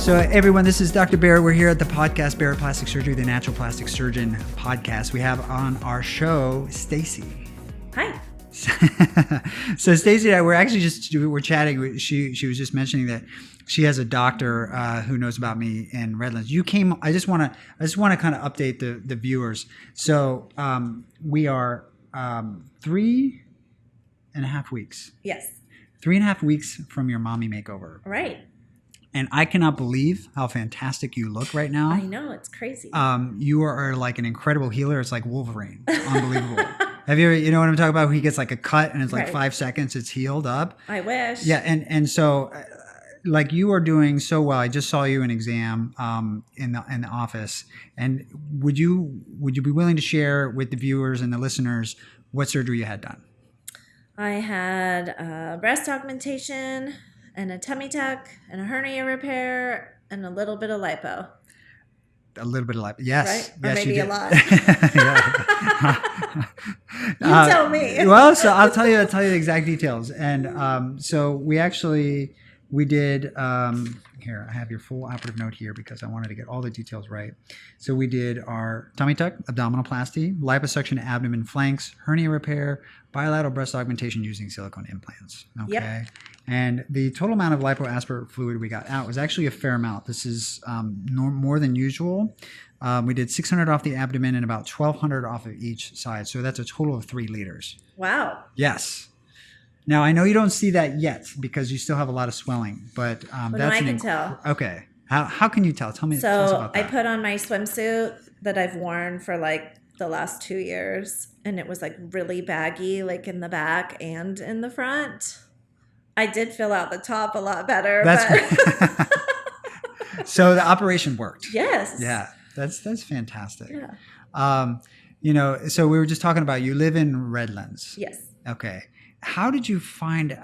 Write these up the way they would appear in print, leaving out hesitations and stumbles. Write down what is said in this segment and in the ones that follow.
So everyone, this is Dr. Barrett. We're here at the podcast, Barrett Plastic Surgery, the Natural Plastic Surgeon podcast. We have on our show, Stacie. Hi. So Stacie and I, we're chatting. She was just mentioning that she has a doctor who knows about me in Redlands. You came. I just want to kind of update the viewers. So we are 3.5 weeks. Yes. 3.5 weeks from your Mommy Makeover. Right. And I cannot believe how fantastic you look right now. I know, it's crazy. You are like an incredible healer. It's like Wolverine. It's unbelievable. Have you ever, you know what I'm talking about? He gets like a cut and it's like 5 seconds, it's healed up. I wish. Yeah, and so like you are doing so well. I just saw you in exam in the office. And would you be willing to share with the viewers and the listeners what surgery you had done? I had breast augmentation and a tummy tuck and a hernia repair and a little bit of lipo. A little bit of lipo. Yes. Right? Yes, or maybe you a did. lot. You tell me. Well, so I'll tell you the exact details. And so we did, here, I have your full operative note here because I wanted to get all the details right. So we did our tummy tuck, abdominoplasty, liposuction, abdomen, flanks, hernia repair, bilateral breast augmentation using silicone implants. Okay. Yep. And the total amount of lipoaspirate fluid we got out was actually a fair amount. This is more than usual. We did 600 off the abdomen and about 1,200 off of each side. So that's a total of 3 liters. Wow. Yes. Now, I know you don't see that yet because you still have a lot of swelling, but that's I can tell. Okay. How can you tell? Tell us about that. I put on my swimsuit that I've worn for like the last 2 years, and it was like really baggy, like in the back and in the front. I did fill out the top a lot better. That's great. So the operation worked. Yes. Yeah. That's fantastic. Yeah. So we were just talking about you live in Redlands. Yes. Okay. How did you find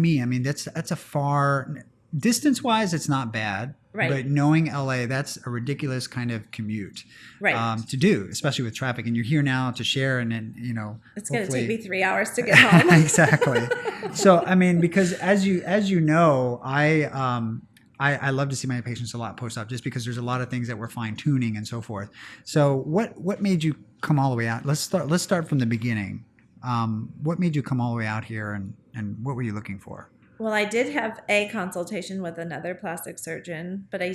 me? I mean, that's a far distance-wise, it's not bad. Right. But knowing LA, that's a ridiculous kind of commute to do, especially with traffic. And you're here now to share, and then it's going to take me 3 hours to get home. Exactly. So I mean, because as you know, I love to see my patients a lot post-op, just because there's a lot of things that we're fine-tuning and so forth. So what made you come all the way out? Let's start from the beginning. What made you come all the way out here, and what were you looking for? Well, I did have a consultation with another plastic surgeon, but I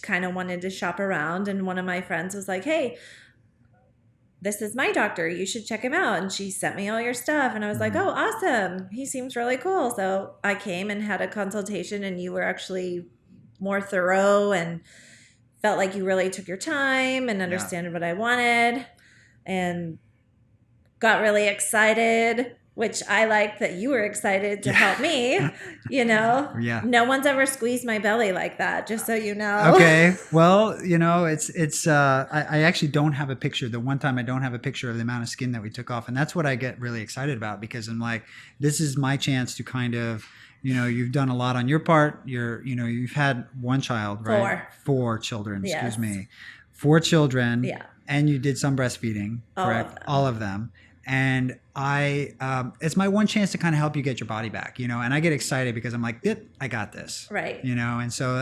kind of wanted to shop around, and one of my friends was like, hey, this is my doctor. You should check him out. And she sent me all your stuff, and I was like, oh, awesome. He seems really cool. So I came and had a consultation, and you were actually more thorough and felt like you really took your time and understood what I wanted, and got really excited, which I liked that you were excited to help me, Yeah. No one's ever squeezed my belly like that, just so you know. Okay. Well, it's I actually don't have a picture. The one time I don't have a picture of the amount of skin that we took off. And that's what I get really excited about, because I'm like, this is my chance to kind of, you've done a lot on your part. You've had one child, right? 4 children, excuse me. 4 children. Yeah. And you did some breastfeeding, correct? All of them. And it's my one chance to kind of help you get your body back, and I get excited because I'm like, I got this. Right. And so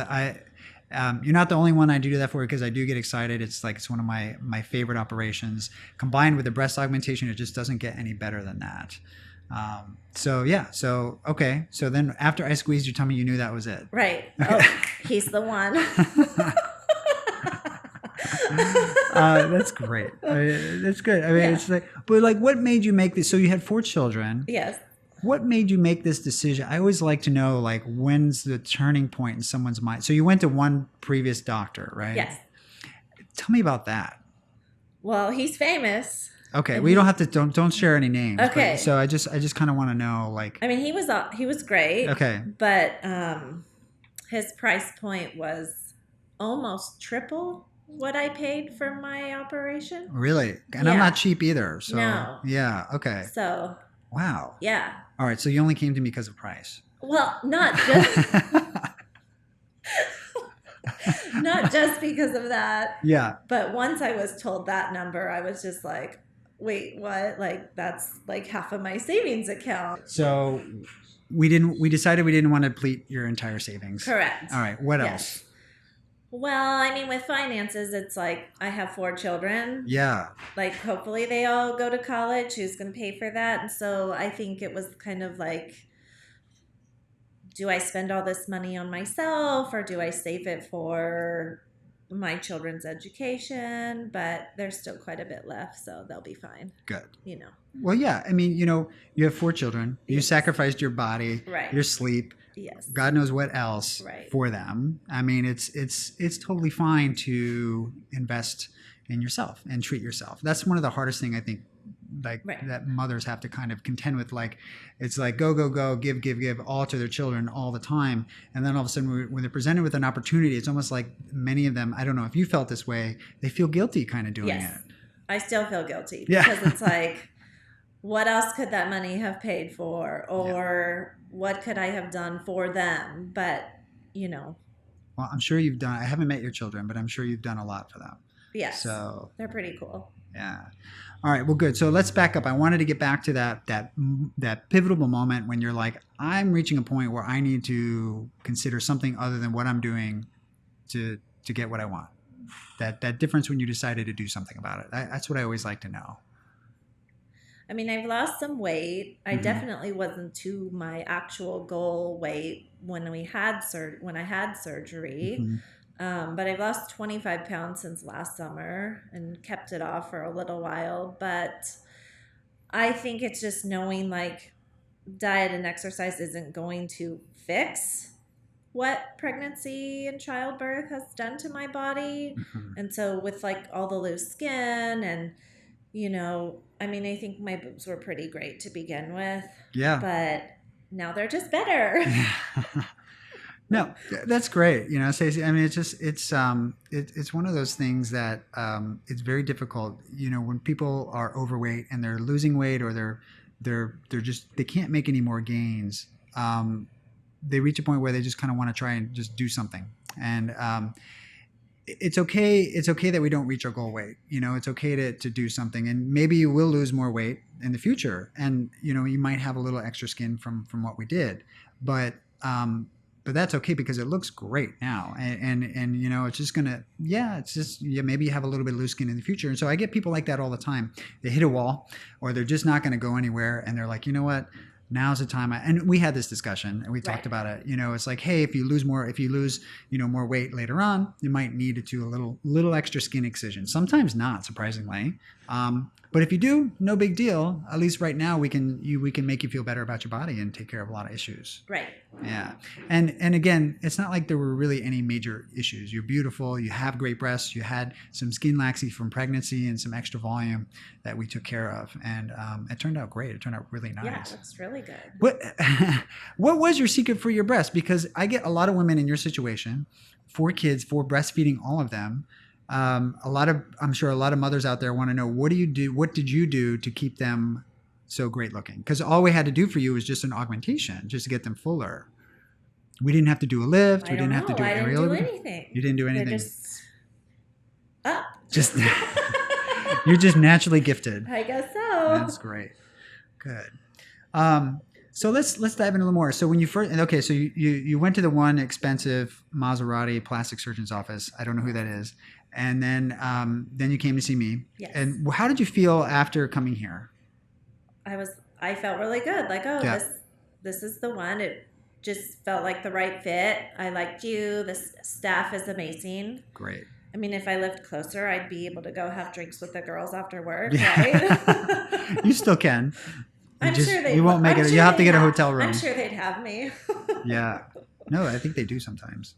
you're not the only one I do that for, because I do get excited. It's one of my favorite operations. Combined with the breast augmentation, it just doesn't get any better than that. Okay. So then after I squeezed your tummy, you knew that was it. Right. Oh, he's the one. That's great. That's good. I mean, it's like, but what made you make this? So you had 4 children. Yes. What made you make this decision? I always like to know, when's the turning point in someone's mind? So you went to one previous doctor, right? Yes. Tell me about that. Well, he's famous. Okay. Well, you don't have to, don't share any names. Okay. But, so I just kind of want to know, I mean, he was great. Okay. But his price point was almost triple what I paid for my operation. Really? And I'm not cheap either. So no. Yeah. Okay. So. Wow. Yeah. All right. So you only came to me because of price. Well, not just not just because of that. Yeah. But once I was told that number, I was just like, wait, what? That's half of my savings account. So we decided we didn't want to deplete your entire savings. Correct. All right. What Yes. else? Well, I mean, with finances, it's like I have 4 children. Yeah. Like, hopefully they all go to college. Who's going to pay for that? And so I think it was kind of like, do I spend all this money on myself or do I save it for my children's education? But there's still quite a bit left, so they'll be fine. Good. You know. Well, yeah. I mean, you have 4 children. You Yes. sacrificed your body, Right. your sleep, Yes. God knows what else Right. for them. I mean, it's totally fine to invest in yourself and treat yourself. That's one of the hardest thing I think, like Right. that mothers have to kind of contend with. Like, it's like go, give all to their children all the time, and then all of a sudden when they're presented with an opportunity, it's almost like many of them. I don't know if you felt this way. They feel guilty kind of doing Yes. it. I still feel guilty Yeah. because it's like, what else could that money have paid for? Or what could I have done for them? But, Well, I'm sure you've done. I haven't met your children, but I'm sure you've done a lot for them. yes, So they're pretty cool. yeah. All right. Well, good. So let's back up. I wanted to get back to that pivotal moment when you're like, I'm reaching a point where I need to consider something other than what I'm doing to get what I want. That difference when you decided to do something about it. That's what I always like to know. I mean, I've lost some weight. I Mhm. definitely wasn't to my actual goal weight when I had surgery. Mhm. But I've lost 25 pounds since last summer and kept it off for a little while. But I think it's just knowing like diet and exercise isn't going to fix what pregnancy and childbirth has done to my body. Mhm. And so with like all the loose skin and, I mean, I think my boobs were pretty great to begin with, Yeah. but now they're just better. No, that's great. Stacie, I mean, it's one of those things that it's very difficult. When people are overweight and they're losing weight or they're just they can't make any more gains. They reach a point where they just kind of want to try and just do something. And it's okay. It's okay that we don't reach our goal weight. It's okay to do something, and maybe you will lose more weight in the future, and you might have a little extra skin from what we did, but that's okay because it looks great now, and it's just gonna maybe you have a little bit of loose skin in the future. And so I get people like that all the time. They hit a wall, or they're just not going to go anywhere, and they're like, you know what? Now's the time. And we had this discussion and we talked about it. It's like, hey, if you lose more weight later on, you might need to do a little extra skin excision. Sometimes not, surprisingly. But if you do, no big deal. At least right now we can make you feel better about your body and take care of a lot of issues. Right. Yeah. And again, it's not like there were really any major issues. You're beautiful. You have great breasts. You had some skin laxity from pregnancy and some extra volume that we took care of. And it turned out great. It turned out really nice. Yeah, that's really good. What was your secret for your breast? Because I get a lot of women in your situation, 4 kids, 4 breastfeeding all of them. I'm sure a lot of mothers out there want to know, what did you do to keep them so great looking? Because all we had to do for you was just an augmentation, just to get them fuller. We didn't have to do a lift. We didn't have to do aerial. I didn't do anything. You didn't do anything. They're just up. Just you're just naturally gifted. I guess so. That's great. Good. So let's dive in a little more. So when you first, so you went to the one expensive Maserati plastic surgeon's office. I don't know who that is. And then you came to see me. Yes. And how did you feel after coming here? I felt really good. Like, this is the one. It just felt like the right fit. I liked you. The staff is amazing. Great. I mean, if I lived closer, I'd be able to go have drinks with the girls after work, Yeah. right? You still can. Sure they. You won't make it. You have to get a hotel room. I'm sure they'd have me. Yeah. No, I think they do sometimes.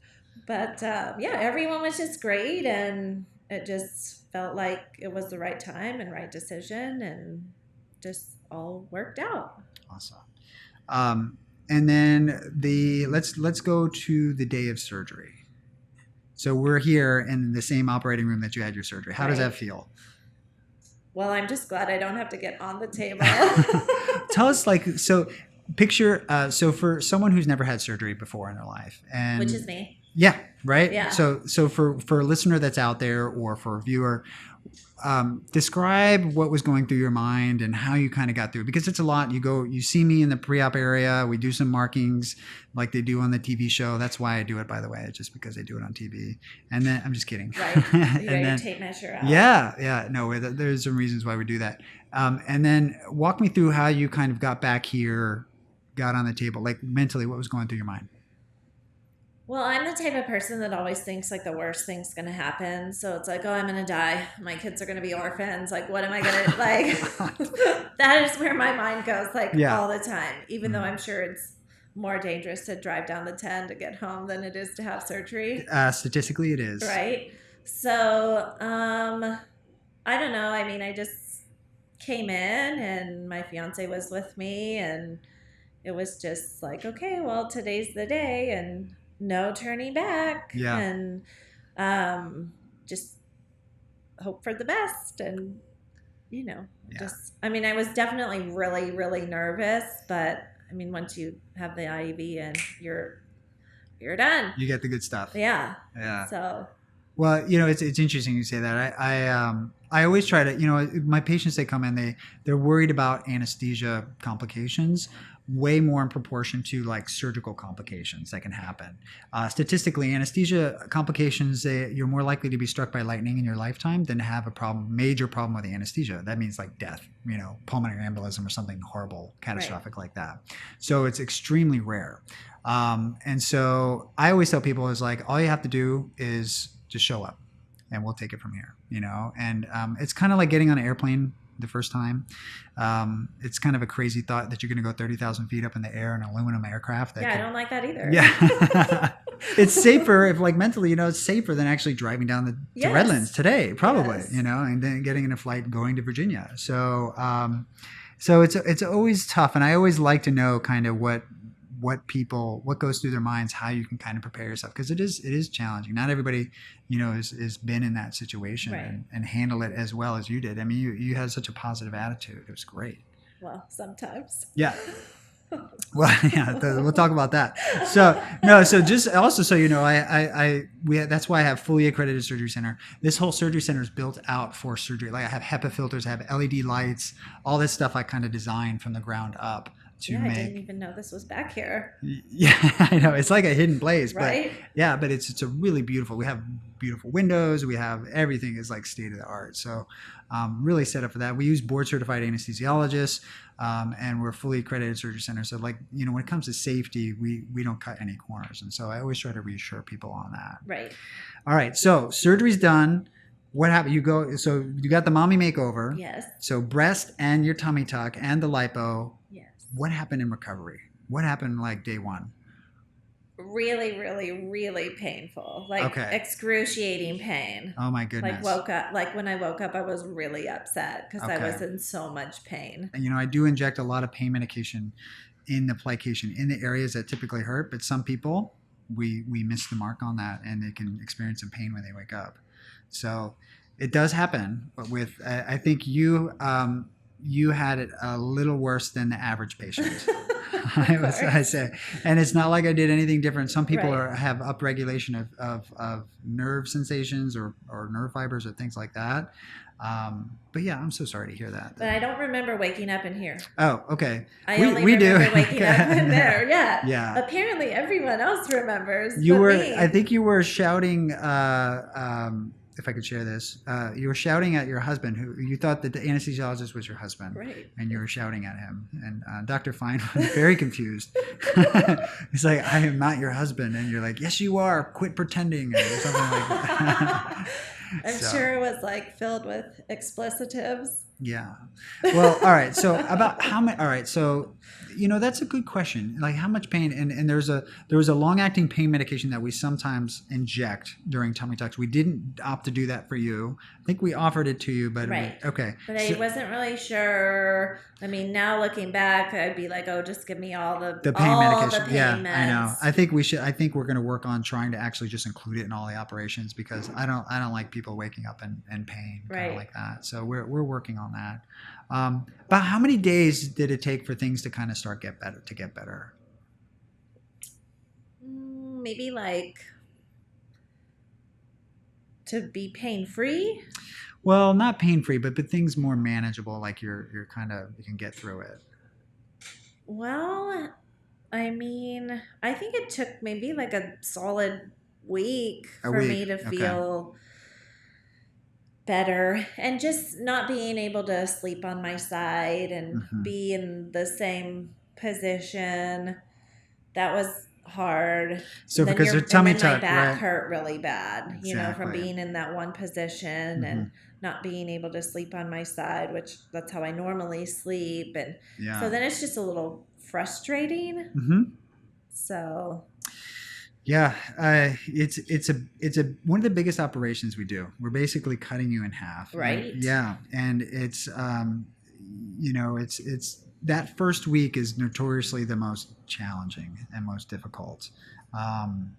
But everyone was just great, and it just felt like it was the right time and right decision, and just all worked out. Awesome. And then let's go to the day of surgery. So we're here in the same operating room that you had your surgery. How does that feel? Well, I'm just glad I don't have to get on the table. Tell us, picture, so for someone who's never had surgery before in their life, and which is me. Yeah, right? Yeah. So for a listener that's out there or for a viewer, describe what was going through your mind and how you kind of got through it, because it's a lot. You see me in the pre-op area. We do some markings like they do on the TV show. That's why I do it, by the way, just because they do it on TV. And then I'm just kidding. Right. You got and your then, tape measure out. yeah. No, there's some reasons why we do that. And then walk me through how you kind of got back here, got on the table, like mentally, what was going through your mind? Well, I'm the type of person that always thinks like the worst thing's going to happen. So it's like, oh, I'm going to die. My kids are going to be orphans. Like, what am I going to like? That is where my mind goes like all the time, even though I'm sure it's more dangerous to drive down the 10 to get home than it is to have surgery. Statistically, it is. Right. So, I don't know. I mean, I just came in and my fiance was with me and it was just like, okay, well, today's the day and no turning back. Yeah. And just hope for the best. And, just, I mean, I was definitely really, really nervous, but I mean, once you have the IV and you're done. You get the good stuff. Yeah. Yeah. So. Well, it's interesting you say that. I always try to, my patients, they come in, they're worried about anesthesia complications way more in proportion to like surgical complications that can happen. Statistically, anesthesia complications, you're more likely to be struck by lightning in your lifetime than to have major problem with the anesthesia. That means like death, pulmonary embolism or something horrible, catastrophic like that. So it's extremely rare. And so I always tell people is like, all you have to do is just show up and we'll take it from here, and it's kind of like getting on an airplane the first time. It's kind of a crazy thought that you're going to go 30,000 feet up in the air in an aluminum aircraft. I don't like that either. Yeah. It's safer if like mentally, it's safer than actually driving down to Redlands today, probably, and then getting in a flight going to Virginia. So, so it's always tough. And I always like to know kind of what goes through their minds, how you can kind of prepare yourself, because it is challenging. Not everybody is been in that situation and handle it as well as you did. I mean, you had such a positive attitude. It was great. Well, sometimes. Yeah. Well, yeah, we'll talk about that. So just also so you know, that's why I have fully accredited surgery center. This whole surgery center is built out for surgery. Like I have HEPA filters, I have LED lights, all this stuff I kind of designed from the ground up. I didn't even know this was back here. Yeah, I know. It's like a hidden place, right? But it's a really beautiful. We have beautiful windows. We have everything is like state of the art. So really set up for that. We use board certified anesthesiologists, and we're fully accredited surgery center. So like, when it comes to safety, we don't cut any corners. And so I always try to reassure people on that. Right. All right. So surgery's done. What happened? So you got the mommy makeover. Yes. So breast and your tummy tuck and the lipo. Yes. What happened in recovery? What happened like day one? Really, really, really painful. Like excruciating pain. Oh my goodness. When I woke up, I was really upset because I was in so much pain. And I do inject a lot of pain medication in the plication in the areas that typically hurt, but some people, we miss the mark on that and they can experience some pain when they wake up. So it does happen, but I think you had it a little worse than the average patient. I say, and it's not like I did anything different. Some people have upregulation of nerve sensations or nerve fibers or things like that. But yeah, I'm so sorry to hear that. But I don't remember waking up in here. Oh, okay. I only remember waking up in there. Yeah. Yeah. Apparently, everyone else remembers. Me. I think you were shouting. If I could share this, you were shouting at your husband, who you thought that the anesthesiologist was your husband, right? And you were shouting at him, and Dr. Fine was very confused. He's like, "I am not your husband," and you're like, "Yes, you are. Quit pretending," or something like that. I'm sure it was like filled with explicitives. Yeah. Well, all right. So about how many? All right. So, that's a good question. Like how much pain? And there was a long acting pain medication that we sometimes inject during tummy tucks. We didn't opt to do that for you. I think we offered it to you, but okay. But I wasn't really sure. I mean, now looking back, I'd be like, oh, just give me all the pain medication. The pain meds. I know. I think we should. I think we're going to work on trying to actually just include it in all the operations because I don't like people waking up in pain kind of like that. So we're working on that. But how many days did it take for things to kind of get better? Maybe like to be pain free. Well, not pain free, but things more manageable. Like you're kind of you can get through it. Well, I mean, I think it took maybe like a solid week A for week. me to Okay. feel better, and just not being able to sleep on my side and Hmm. be in the same position. That was hard. So And then because your and tummy then my tuck, back right? hurt really bad, from Exactly. being in that one position Hmm. and not being able to sleep on my side, which that's how I normally sleep. And so Yeah. then it's just a little frustrating. Hmm. So, Yeah, it's a one of the biggest operations we do. We're basically cutting you in half, and right? yeah, and it's that first week is notoriously the most challenging and most difficult. Um,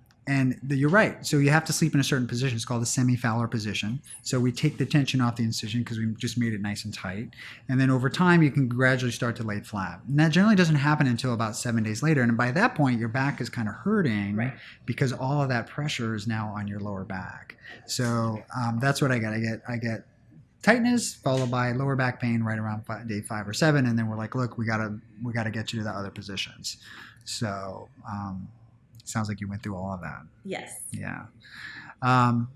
you're right. So you have to sleep in a certain position. It's called a semi-Fowler position. So we take the tension off the incision because we just made it nice and tight. And then over time, you can gradually start to lay flat. And that generally doesn't happen until about 7 days later. And by that point, your back is kind of hurting Right. because all of that pressure is now on your lower back. So that's what I get. I get tightness followed by lower back pain right around day 5 or 7, and then we're like, look, we gotta get you to the other positions. So sounds like you went through all of that. Yes. Yeah. Um,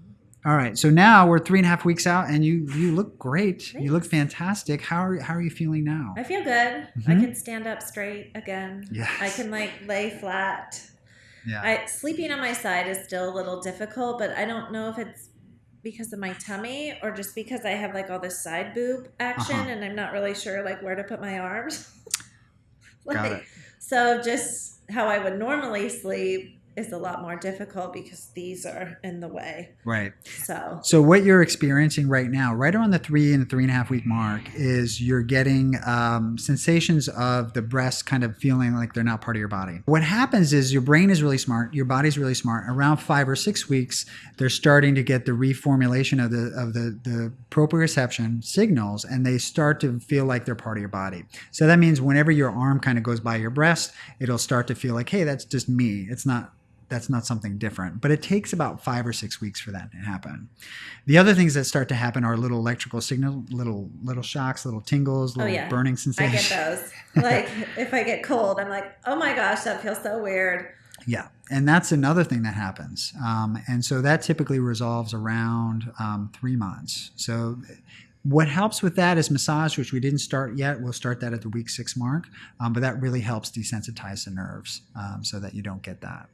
all right. So now we're 3.5 weeks out, and you look great. Thanks. You look fantastic. How are you feeling now? I feel good. I can stand up straight again. Yes. I can lay flat. Yeah. Sleeping on my side is still a little difficult, but I don't know if it's because of my tummy or just because I have all this side boob action, and I'm not really sure where to put my arms. Got it. So just how I would normally sleep is a lot more difficult because these are in the way. Right. So what you're experiencing right now, right around the 3.5 week mark, is you're getting sensations of the breast kind of feeling like they're not part of your body. What happens is your brain is really smart, your body's really smart. Around 5 or 6 weeks, they're starting to get the reformulation of the proprioception signals, and they start to feel like they're part of your body. So that means whenever your arm kind of goes by your breast, it'll start to feel like, hey, that's just me. That's not something different. But it takes about 5 or 6 weeks for that to happen. The other things that start to happen are little electrical signals, little shocks, little tingles, little burning sensations. I get those. If I get cold, I'm like, oh my gosh, that feels so weird. Yeah, and that's another thing that happens. And so that typically resolves around 3 months. So what helps with that is massage, which we didn't start yet. We'll start that at the week 6 mark. But that really helps desensitize the nerves so that you don't get that.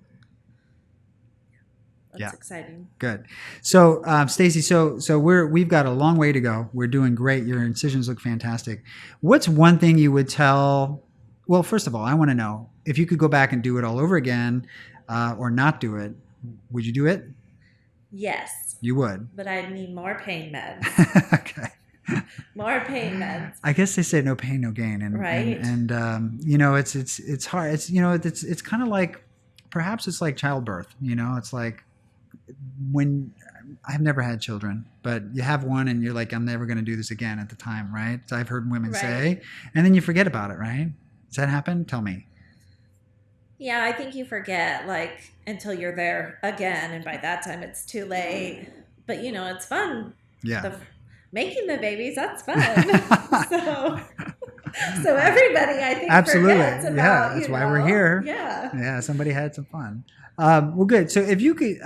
That's exciting. Good. So, Stacie, so we've got a long way to go. We're doing great. Your incisions look fantastic. What's one thing you would tell? Well, first of all, I want to know if you could go back and do it all over again, or not do it. Would you do it? Yes. You would. But I need more pain meds. Okay. More pain meds. I guess they say no pain, no gain, and right. And it's hard. It's kind of like, perhaps it's like childbirth. It's like, when I've never had children, but you have one and you're like, I'm never going to do this again at the time, right? So I've heard women say, and then you forget about it, right? Does that happen? Tell me. Yeah, I think you forget until you're there again, and by that time it's too late. But it's fun. Yeah. Making the babies, that's fun. So everybody, I think, absolutely forgets about, yeah, that's why we're here. Yeah, somebody had some fun. Well, good. So if you could,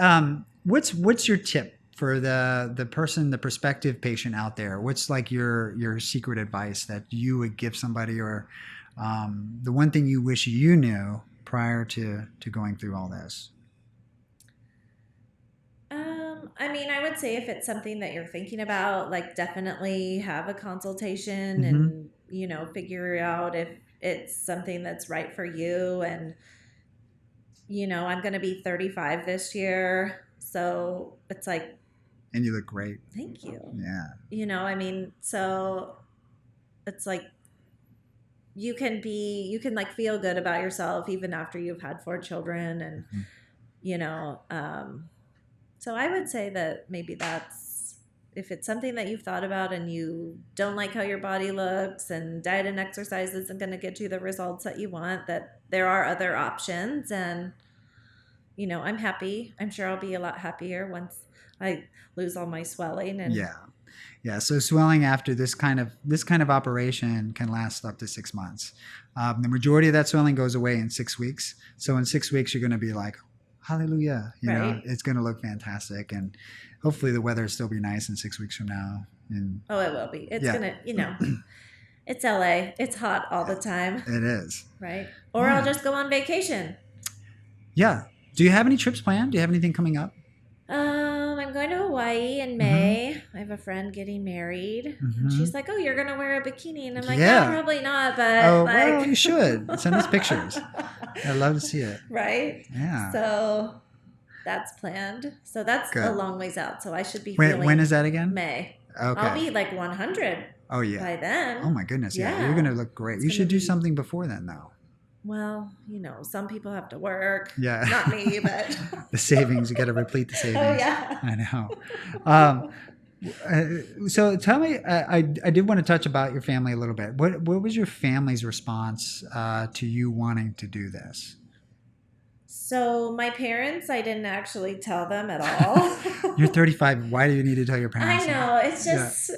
what's your tip for the person, the prospective patient out there? What's your secret advice that you would give somebody, or the one thing you wish you knew prior to going through all this? I would say if it's something that you're thinking about, definitely have a consultation and figure out if it's something that's right for you. And I'm going to be 35 this year, so it's like. And you look great. Thank you. Yeah. So it's like you can feel good about yourself even after you've had 4 children, and so I would say that maybe that's, if it's something that you've thought about and you don't like how your body looks and diet and exercise isn't going to get you the results that you want, that there are other options. And I'm happy. I'm sure I'll be a lot happier once I lose all my swelling. And yeah. Yeah, so swelling after this kind of operation can last up to 6 months. The majority of that swelling goes away in 6 weeks. So in 6 weeks, you're going to be like, hallelujah, Right. it's going to look fantastic, and hopefully the weather will still be nice in 6 weeks from now. And Oh, it will be. It's yeah, gonna, it's LA. It's hot all the time, it is. right? Or Yeah. I'll just go on vacation. Yeah. Do you have any trips planned? Do you have anything coming up? I'm going to Hawaii in May. I have a friend getting married, and she's like, "Oh, you're gonna wear a bikini," and I'm like, Yeah. "No, probably not." But Oh, like, well, you should. Send us pictures. I'd love to see it. right? Yeah. So that's planned. So that's Good. a long ways out. So I should be When feeling is that again? May. Okay. I'll be like 100 Oh, yeah. by then. Oh, my goodness. Yeah. Yeah. You're going to look great. It's You gonna should do be- something before then, though. Well, some people have to work. Yeah. Not me, but The savings. You got to replete the savings. oh yeah. I know. So tell me, I did want to touch about your family a little bit. What was your family's response to you wanting to do this? So my parents, I didn't actually tell them at all. You're 35. Why do you need to tell your parents? I know. It's just,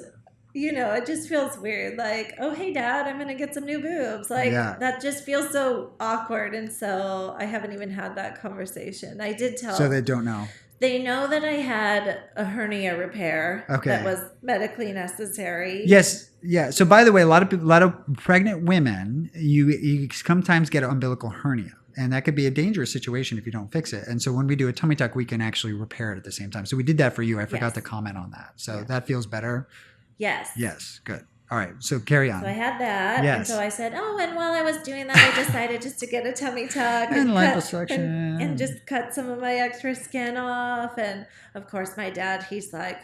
it just feels weird. Like, oh, hey, Dad, I'm going to get some new boobs. Like, Yeah. that just feels so awkward. And so I haven't even had that conversation. I did tell. So they don't know. They know that I had a hernia repair Okay. that was medically necessary. Yes. Yeah. So by the way, a lot of pregnant women, you sometimes get an umbilical hernia. And that could be a dangerous situation if you don't fix it. And so when we do a tummy tuck, we can actually repair it at the same time. So we did that for you. I forgot Yes. to comment on that. So Yeah. that feels better. Yes. Yes. Good. All right. So carry on. So I had that. Yes. And so I said, oh, and while I was doing that, I decided just to get a tummy tuck. And cut- liposuction. and just cut some of my extra skin off. And of course, my dad, he's like,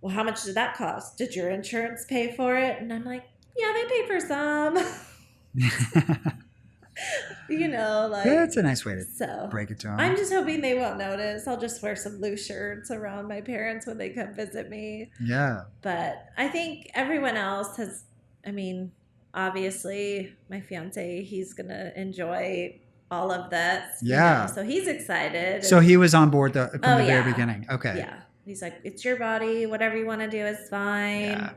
well, how much did that cost? Did your insurance pay for it? And I'm like, yeah, they paid for some. Like. That's a nice way to So break it to them. I'm just hoping they won't notice. I'll just wear some loose shirts around my parents when they come visit me. Yeah. But I think everyone else has, obviously my fiance, he's going to enjoy all of this. Yeah. So he's excited. So he was on board from Oh, the very yeah. beginning. Okay. Yeah. He's like, it's your body. Whatever you want to do is fine. Yeah.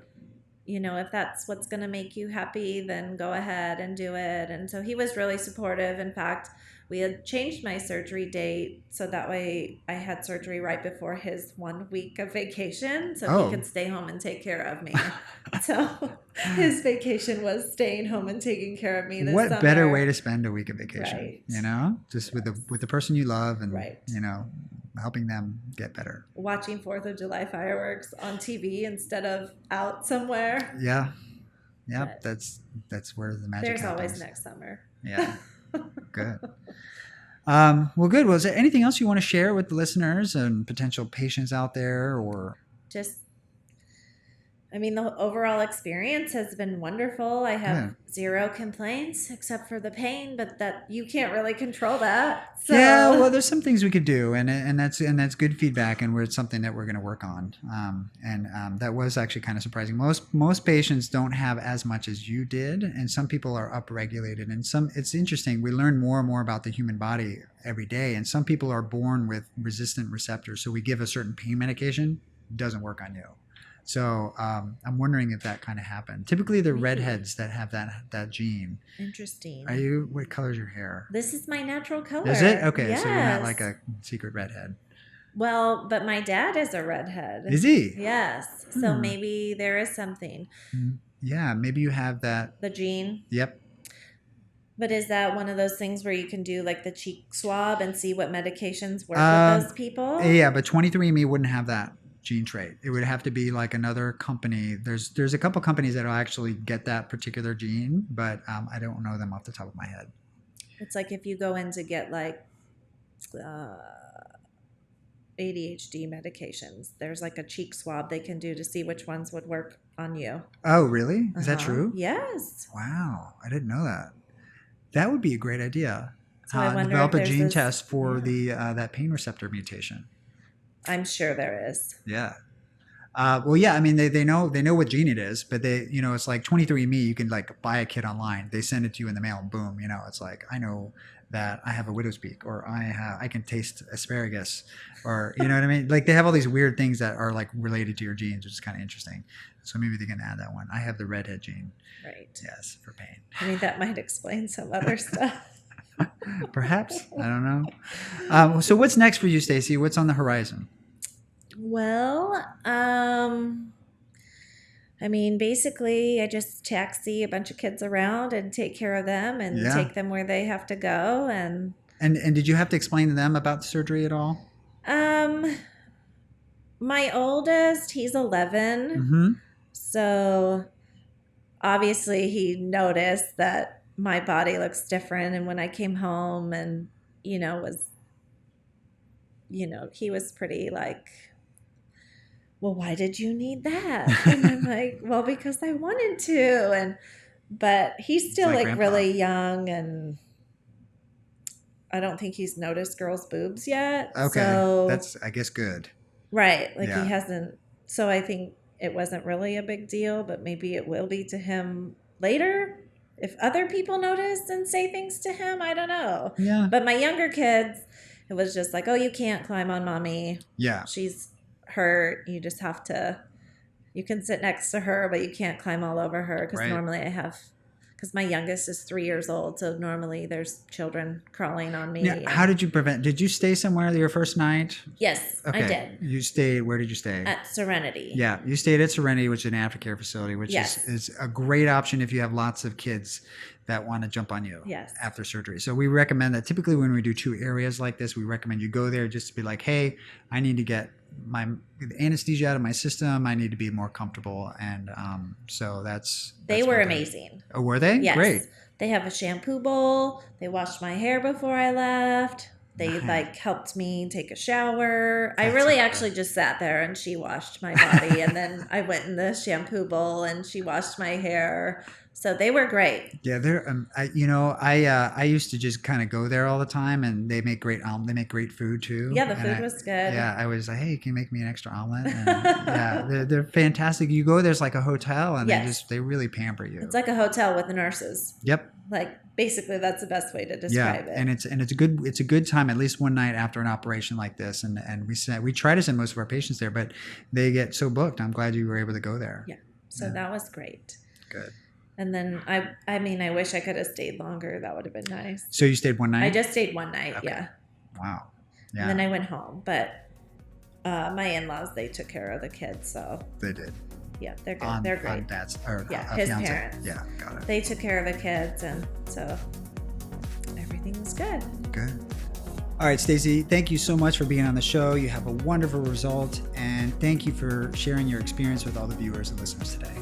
If that's what's going to make you happy, then go ahead and do it. And so he was really supportive. In fact, we had changed my surgery date so that way I had surgery right before his 1 week of vacation so he could stay home and take care of me. So his vacation was staying home and taking care of me this What summer. better way to spend a week of vacation? Right. Just with the person you love and Right. helping them get better. Watching 4th of July fireworks on TV instead of out somewhere. Yeah. Yeah. But That's where the magic There's happens. always next summer. Yeah. Good. Well, good. Well, is there anything else you want to share with the listeners and potential patients out there, or? Just, the overall experience has been wonderful. I have zero complaints except for the pain, but that you can't really control that. So. Yeah, well, there's some things we could do, and that's good feedback, and it's something that we're going to work on. That was actually kind of surprising. Most patients don't have as much as you did, and some people are upregulated, and it's interesting. We learn more and more about the human body every day, and some people are born with resistant receptors. So we give a certain pain medication, doesn't work on you. So I'm wondering if that kind of happened. Typically, they're redheads that have that gene. Interesting. What color is your hair? This is my natural color. Is it? Okay, Yes. so you're not like a secret redhead. Well, but my dad is a redhead. Is he? Yes. So maybe there is something. Yeah, maybe you have that. The gene. Yep. But is that one of those things where you can do like the cheek swab and see what medications work with those people? Yeah, but 23andMe wouldn't have that gene trait. It would have to be like another company. There's a couple companies that will actually get that particular gene, but I don't know them off the top of my head. It's like if you go in to get like ADHD medications, there's like a cheek swab they can do to see which ones would work on you. Oh, really? Is that true? Yes. Wow, I didn't know that. That would be a great idea. So I wonder develop if a there's gene this- test for the that pain receptor mutation. I'm sure there is. Yeah. Well, yeah, I mean, they know what gene it is, but they, it's like 23andMe. You can like buy a kit online. They send it to you in the mail, and boom, it's like I know that I have a widow's peak, or I can taste asparagus, or you know what I mean. Like they have all these weird things that are like related to your genes, which is kind of interesting. So maybe they can add that one. I have the redhead gene. Right. Yes, for pain. I mean, that might explain some other stuff. Perhaps, I don't know. So what's next for you, Stacie? What's on the horizon? Well, I mean, basically, I just taxi a bunch of kids around and take care of them and take them where they have to go. And did you have to explain to them about the surgery at all? My oldest, he's 11. Mm-hmm. So obviously he noticed that my body looks different. And when I came home and, he was pretty like, well, why did you need that? And I'm like, well, because I wanted to. But he's still like Grandpa. really young, and I don't think he's noticed girls' boobs yet. Okay. So, that's, I guess, good. right. Like Yeah. he hasn't. So I think it wasn't really a big deal, but maybe it will be to him later. If other people notice and say things to him, I don't know. Yeah. But my younger kids, it was just like, oh, you can't climb on mommy. Yeah. She's hurt. You just have to, you can sit next to her, but you can't climb all over her. Because Right. normally because my youngest is 3 years old. So normally there's children crawling on me. Now, how did you stay somewhere your first night? Yes, Okay. I did. You stayed, where did you stay? At Serenity. Yeah, you stayed at Serenity, which is an aftercare facility, which Yes. is a great option if you have lots of kids that want to jump on you Yes. after surgery. So we recommend that typically when we do 2 areas like this, we recommend you go there just to be like, hey, I need to get my anesthesia out of my system. I need to be more comfortable. And so They that's were what amazing. Oh, were they? Yes. Great. They have a shampoo bowl. They washed my hair before I left. They Nice. helped me take a shower. I That's really incredible. actually just sat there and she washed my body, and then I went in the shampoo bowl and she washed my hair. So they were great. Yeah, they're I used to just kind of go there all the time, and they make great food too. Yeah, the And food was good. Yeah, I was like, hey, can you make me an extra omelet? And yeah, they're fantastic. You go there's like a hotel, and Yes. they really pamper you. It's like a hotel with nurses. Yep. Like basically that's the best way to describe it. And it's a good time, at least one night after an operation like this. And we try to send most of our patients there, but they get so booked. I'm glad you were able to go there. Yeah. So that was great. Good. And then I wish I could have stayed longer. That would have been nice. So you stayed one night? I just stayed one night. Okay. Yeah. Wow. Yeah. And then I went home, but my in-laws, they took care of the kids. So They did. yeah, they're good. They're great. On dad's, or Yeah, a his fiance. parents. Yeah, got it. They took care of the kids, and so everything was good. Good. All right, Stacie, thank you so much for being on the show. You have a wonderful result, and thank you for sharing your experience with all the viewers and listeners today.